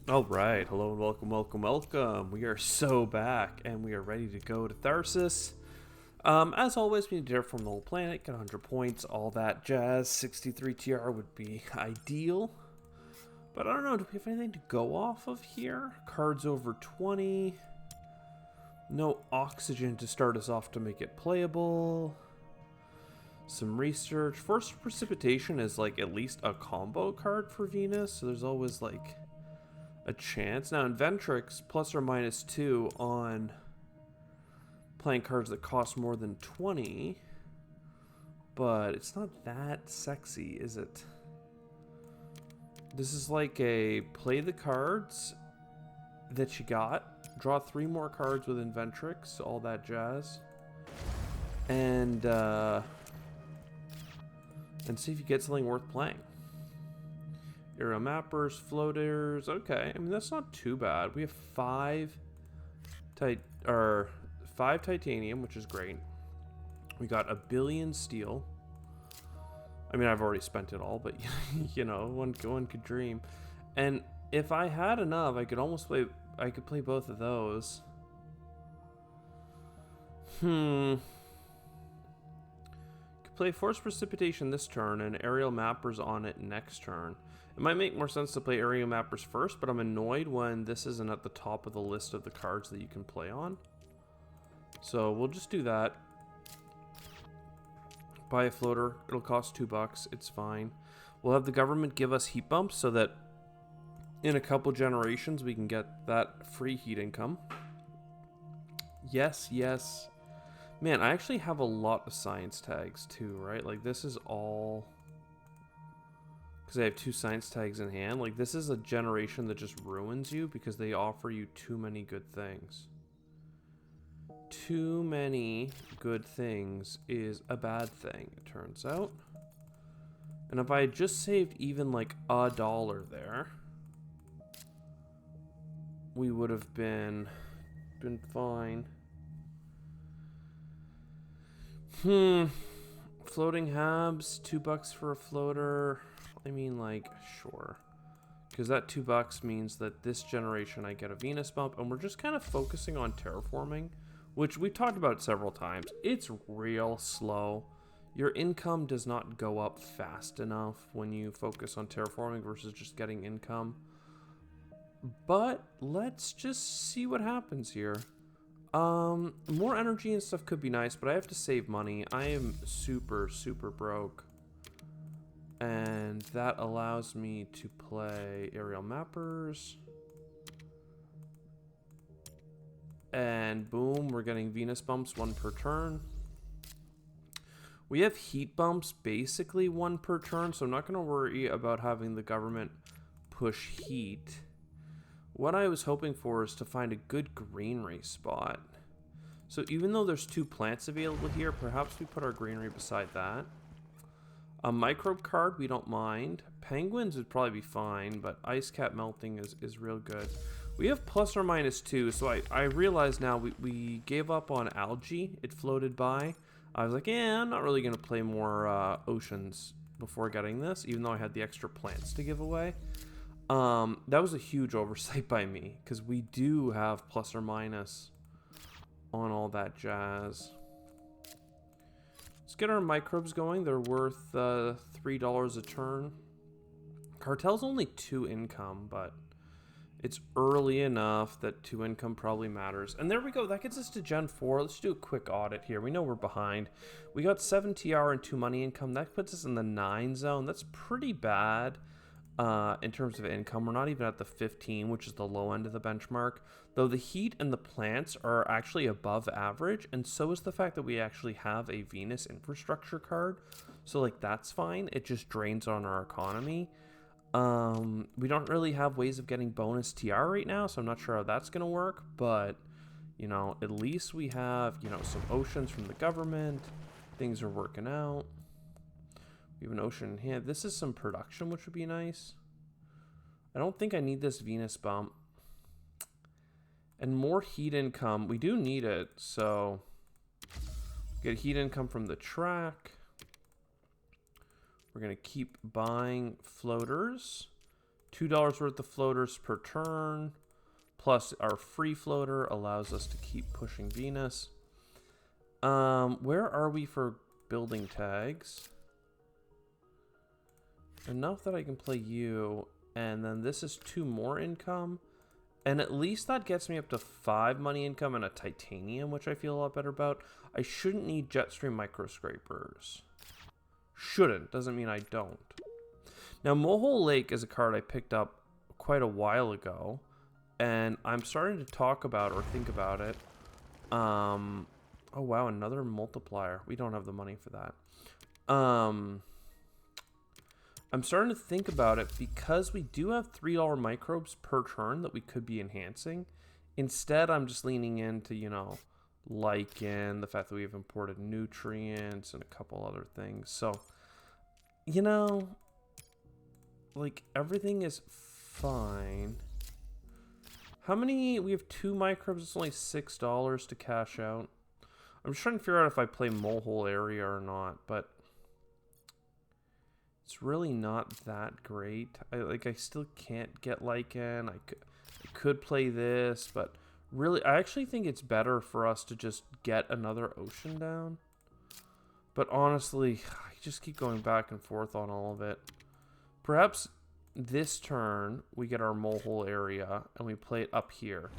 All right, hello and welcome, welcome, welcome. We are so back, and we are ready to go to Tharsis. As always, we need to terraform the whole planet, get 100 points, all that jazz. 63 TR would be ideal. But I don't know, do we have anything to go off of here? Cards over 20. No oxygen to start us off to make it playable. Some research. Force Precipitation is like at least a combo card for Venus, so there's always like a chance. Now, Inventrix, plus or minus 2 on playing cards that cost more than 20, but it's not that sexy, is it? This is like a play the cards that you got, draw 3 more cards with Inventrix, all that jazz, and see if you get something worth playing. Aerial mappers, floaters. Okay, I mean that's not too bad. We have 5 titanium, which is great. We got 1 billion steel. I mean, I've already spent it all, but you know, one could dream. And if I had enough, I could almost play. I could play both of those. Could play Force Precipitation this turn and Aerial Mappers on it next turn. It might make more sense to play Aerial Mappers first, but I'm annoyed when this isn't at the top of the list of the cards that you can play on. So we'll just do that. Buy a floater. It'll cost $2. It's fine. We'll have the government give us heat bumps so that in a couple generations we can get that free heat income. Yes, yes. Man, I actually have a lot of science tags too, right? Like this is all... because I have 2 science tags in hand. Like this is a generation that just ruins you because they offer you too many good things. Too many good things is a bad thing, it turns out. And if I had just saved even like $1 there, we would have been fine. Floating habs, $2 for a floater. I mean, like, sure. Because that $2 means that this generation I get a Venus bump, and we're just kind of focusing on terraforming, which we've talked about several times. It's real slow. Your income does not go up fast enough when you focus on terraforming versus just getting income. But let's just see what happens here. More energy and stuff could be nice, but I have to save money. I am super, super broke. And that allows me to play aerial mappers. And boom, we're getting Venus bumps 1 per turn. We have heat bumps basically 1 per turn, so I'm not going to worry about having the government push heat. What I was hoping for is to find a good greenery spot. So even though there's 2 plants available here, perhaps we put our greenery beside that. A microbe card, we don't mind. Penguins would probably be fine, but ice cap melting is real good. We have plus or minus 2, so I realize now we gave up on algae. It floated by. I was like, yeah, I'm not really going to play more oceans before getting this, even though I had the extra plants to give away. That was a huge oversight by me, because we do have plus or minus on all that jazz. Let's get our microbes going. They're worth $3 a turn. Cartel's only 2 income, but it's early enough that 2 income probably matters. And there we go. That gets us to Gen 4. Let's do a quick audit here. We know we're behind. We got 7 TR and 2 money income. That puts us in the 9 zone. That's pretty bad. In terms of income, we're not even at the 15, which is the low end of the benchmark, though the heat and the plants are actually above average, and so is the fact that we actually have a Venus infrastructure card. So like that's fine. It just drains on our economy. We don't really have ways of getting bonus TR right now, so I'm not sure how that's gonna work, but you know, at least we have, you know, some oceans from the government. Things are working out. We have an ocean in hand. This is some production, which would be nice. I don't think I need this Venus bump. And more heat income. We do need it, so get heat income from the track. We're going to keep buying floaters $2 worth of floaters per turn, plus our free floater allows us to keep pushing Venus. Where are we for building tags? Enough that I can play you, and then this is 2 more income, and at least that gets me up to 5 money income and a titanium, which I feel a lot better about. I shouldn't need Jetstream micro scrapers. Shouldn't, doesn't mean I don't. Now, Mohole Lake is a card I picked up quite a while ago, and I'm starting to talk about or think about it. Oh wow, another multiplier. We don't have the money for that. I'm starting to think about it because we do have $3 microbes per turn that we could be enhancing. Instead, I'm just leaning into, you know, lichen, the fact that we have imported nutrients and a couple other things. So, you know, like, everything is fine. How many? We have 2 microbes. It's only $6 to cash out. I'm just trying to figure out if I play Mohole area or not, but it's really not that great. I still can't get lichen. I could play this, but really, I actually think it's better for us to just get another ocean down. But honestly, I just keep going back and forth on all of it. Perhaps this turn, we get our Mohole area, and we play it up here.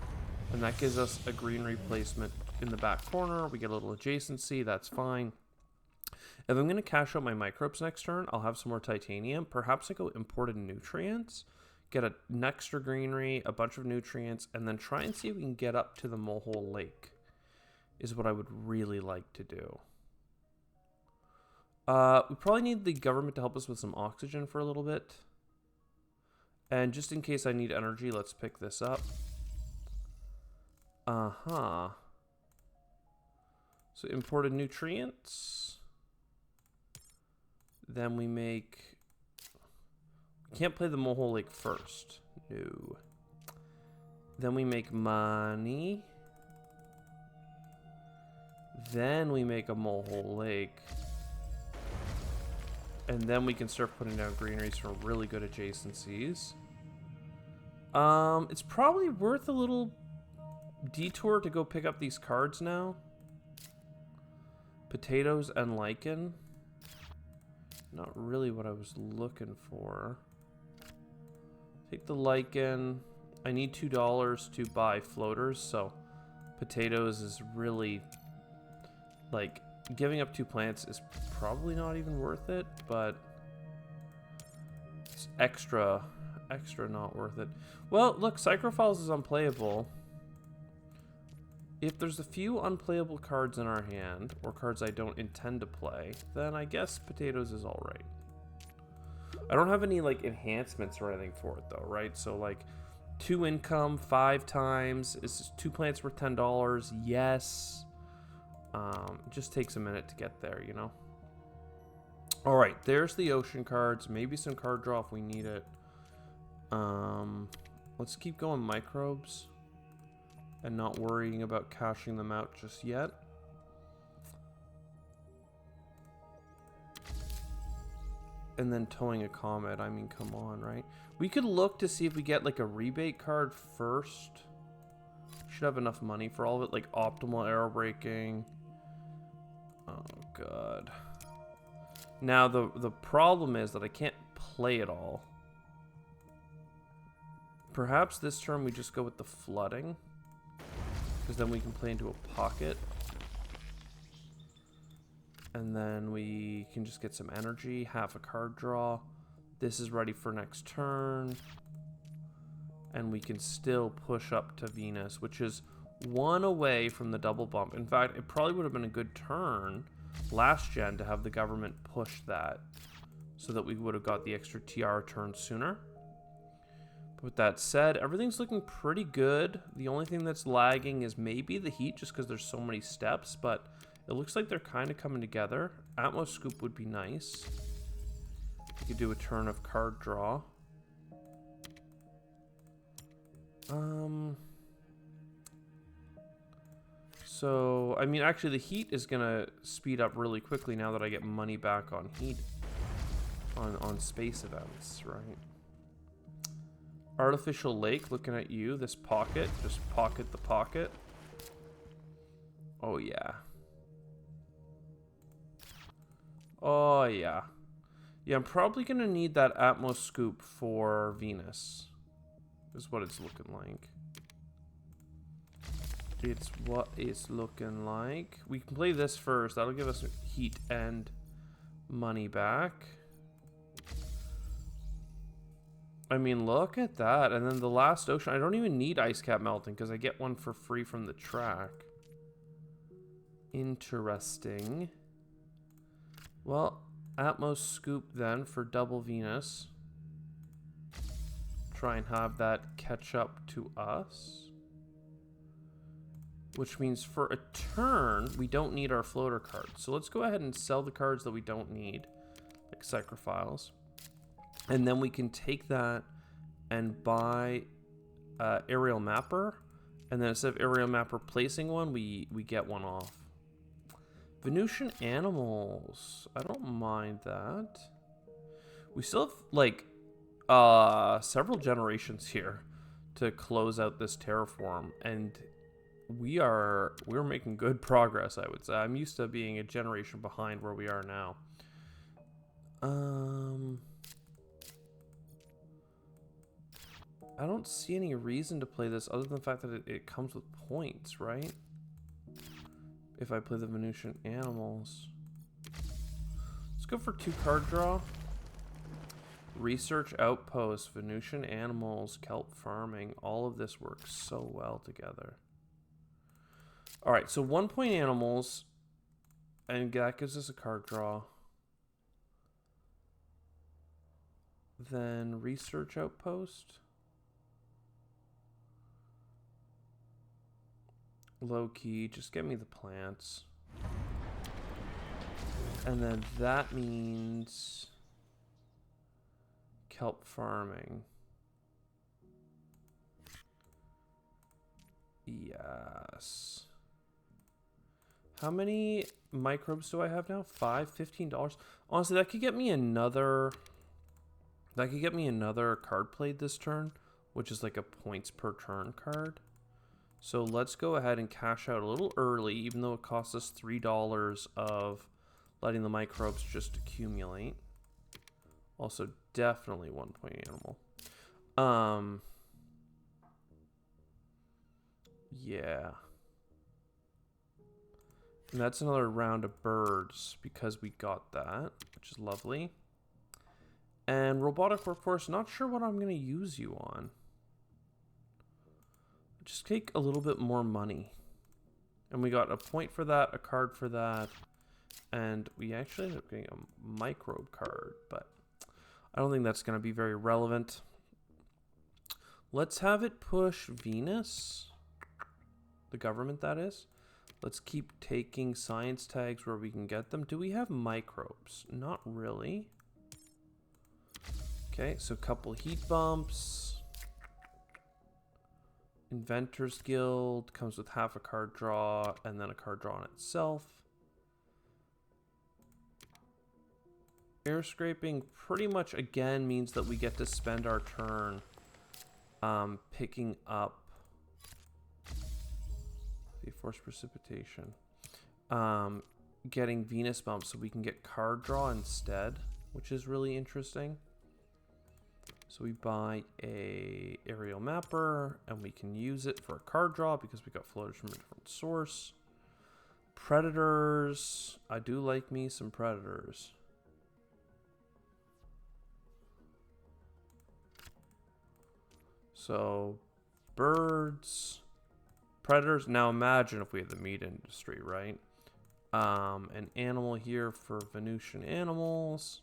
And that gives us a green replacement in the back corner. We get a little adjacency, that's fine. If I'm going to cash out my microbes next turn, I'll have some more titanium. Perhaps I go imported nutrients, get an extra greenery, a bunch of nutrients, and then try and see if we can get up to the Mohole Lake, is what I would really like to do. We probably need the government to help us with some oxygen for a little bit. And just in case I need energy, let's pick this up. So imported nutrients. Then we make... We can't play the Mohole Lake first. No. Then we make money. Then we make a Mohole Lake. And then we can start putting down greeneries for really good adjacencies. It's probably worth a little detour to go pick up these cards now. Potatoes and lichen. Not really what I was looking for. Take the lichen. I need $2 to buy floaters, so potatoes is really, like, giving up 2 plants is probably not even worth it, but it's extra not worth it. Well, look, Psychrophiles is unplayable. If there's a few unplayable cards in our hand, or cards I don't intend to play, then I guess potatoes is alright. I don't have any, like, enhancements or anything for it, though, right? So, like, 2 income, 5 times. Is 2 plants worth $10? Yes. It just takes a minute to get there, you know? Alright, there's the ocean cards. Maybe some card draw if we need it. Let's keep going microbes. And not worrying about cashing them out just yet. And then towing a comet. I mean, come on, right? We could look to see if we get, like, a rebate card first. Should have enough money for all of it. Like, optimal arrow breaking. Oh, God. Now, the problem is that I can't play it all. Perhaps this turn we just go with the flooding. Because then we can play into a pocket. And then we can just get some energy, half a card draw. This is ready for next turn. And we can still push up to Venus, which is 1 away from the double bump. In fact, it probably would have been a good turn last gen to have the government push that, so that we would have got the extra TR turn sooner. But with that said, everything's looking pretty good. The only thing that's lagging is maybe the heat, just because there's so many steps, but it looks like they're kind of coming together. Atmos Scoop would be nice. We could do a turn of card draw. So, I mean, actually the heat is going to speed up really quickly now that I get money back on heat, on space events, right? Artificial lake, looking at you. This pocket, just pocket the pocket. Oh yeah. Oh yeah. Yeah, I'm probably gonna need that Atmos scoop for Venus. Is what it's looking like. It's what it's looking like. We can play this first. That'll give us heat and money back. I mean, look at that. And then the last ocean. I don't even need ice cap melting because I get one for free from the track. Interesting. Well, Atmos scoop then for double Venus. Try and have that catch up to us. Which means for a turn, we don't need our floater cards. So let's go ahead and sell the cards that we don't need. Like Psychrophiles. And then we can take that and buy Aerial Mapper. And then instead of Aerial Mapper placing one, we get one off. Venusian Animals. I don't mind that. We still have, like, several generations here to close out this terraform. And we're making good progress, I would say. I'm used to being a generation behind where we are now. I don't see any reason to play this other than the fact that it comes with points, right? If I play the Venusian Animals. Let's go for 2 card draw. Research Outpost, Venusian Animals, Kelp Farming. All of this works so well together. Alright, so 1 point animals. And that gives us a card draw. Then Research Outpost. Low key, just get me the plants. And then that means kelp farming. Yes. How many microbes do I have now? 5, $15. Honestly, that could get me another. That could get me another card played this turn, which is like a points per turn card. So let's go ahead and cash out a little early, even though it costs us $3 of letting the microbes just accumulate. Also, definitely 1 point animal. Yeah. And that's another round of birds because we got that, which is lovely. And robotic workforce, not sure what I'm going to use you on. Just take a little bit more money. And we got a point for that, a card for that. And we actually ended up getting a microbe card, but I don't think that's going to be very relevant. Let's have it push Venus. The government, that is. Let's keep taking science tags where we can get them. Do we have microbes? Not really. Okay, so a couple heat bumps. Inventors Guild comes with half a card draw and then a card draw on itself. Air scraping pretty much again means that we get to spend our turn picking up the forced precipitation. Getting Venus bumps so we can get card draw instead, which is really interesting. So we buy a aerial mapper and we can use it for a card draw because we got floaters from a different source. Predators. I do like me some predators. So birds, predators. Now imagine if we had the meat industry, right? An animal here for Venusian animals.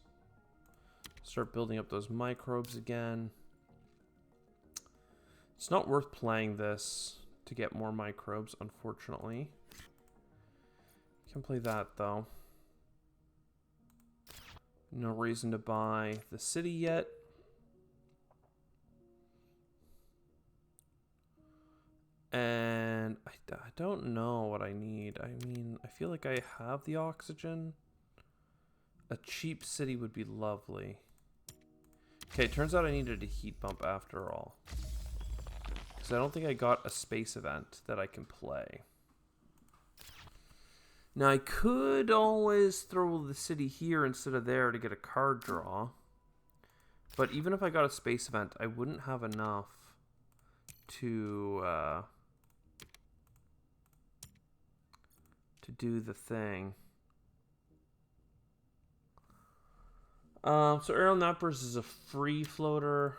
Start building up those microbes again. It's not worth playing this to get more microbes, unfortunately. Can play that, though. No reason to buy the city yet. And I don't know what I need. I mean, I feel like I have the oxygen. A cheap city would be lovely. Okay, turns out I needed a heat bump after all. Because I don't think I got a space event that I can play. Now, I could always throw the city here instead of there to get a card draw. But even if I got a space event, I wouldn't have enough to do the thing. So Aerial Nappers is a free floater.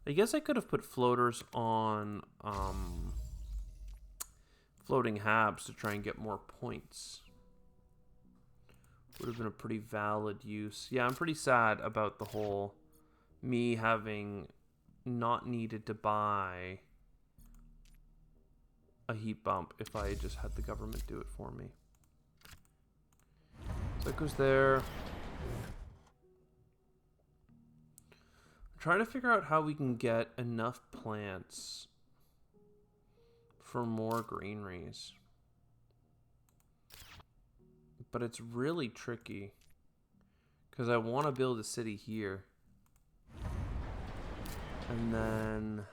I guess I could have put floaters on floating habs to try and get more points. Would have been a pretty valid use. Yeah, I'm pretty sad about the whole me having not needed to buy a heat bump if I just had the government do it for me. So that goes there. I'm trying to figure out how we can get enough plants for more greeneries. But it's really tricky because I want to build a city here. And then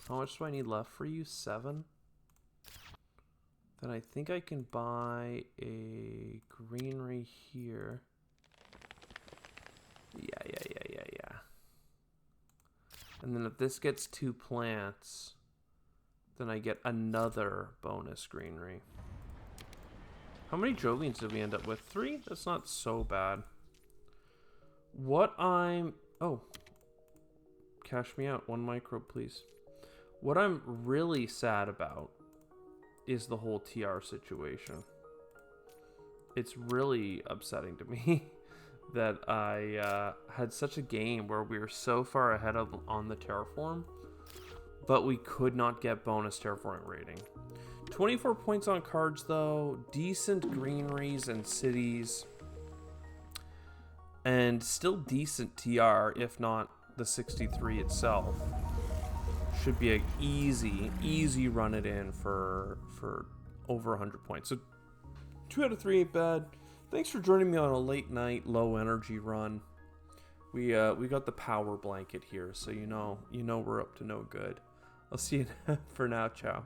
how much do I need left for you? 7? Then I think I can buy a greenery here. Yeah. And then if this gets 2 plants, then I get another bonus greenery. How many Jovians did we end up with? 3? That's not so bad. Oh. Cash me out. 1 microbe, please. What I'm really sad about is the whole TR situation. It's really upsetting to me that I had such a game where we were so far ahead on the terraform, but we could not get bonus terraforming rating. 24 points on cards though, decent greeneries and cities, and still decent TR, if not the 63 itself. Should be an easy run it in for over 100 points. So 2 out of 3 ain't bad. Thanks for joining me on a late night, low energy run. We got the power blanket here, so you know we're up to no good. I'll see you for now. Ciao.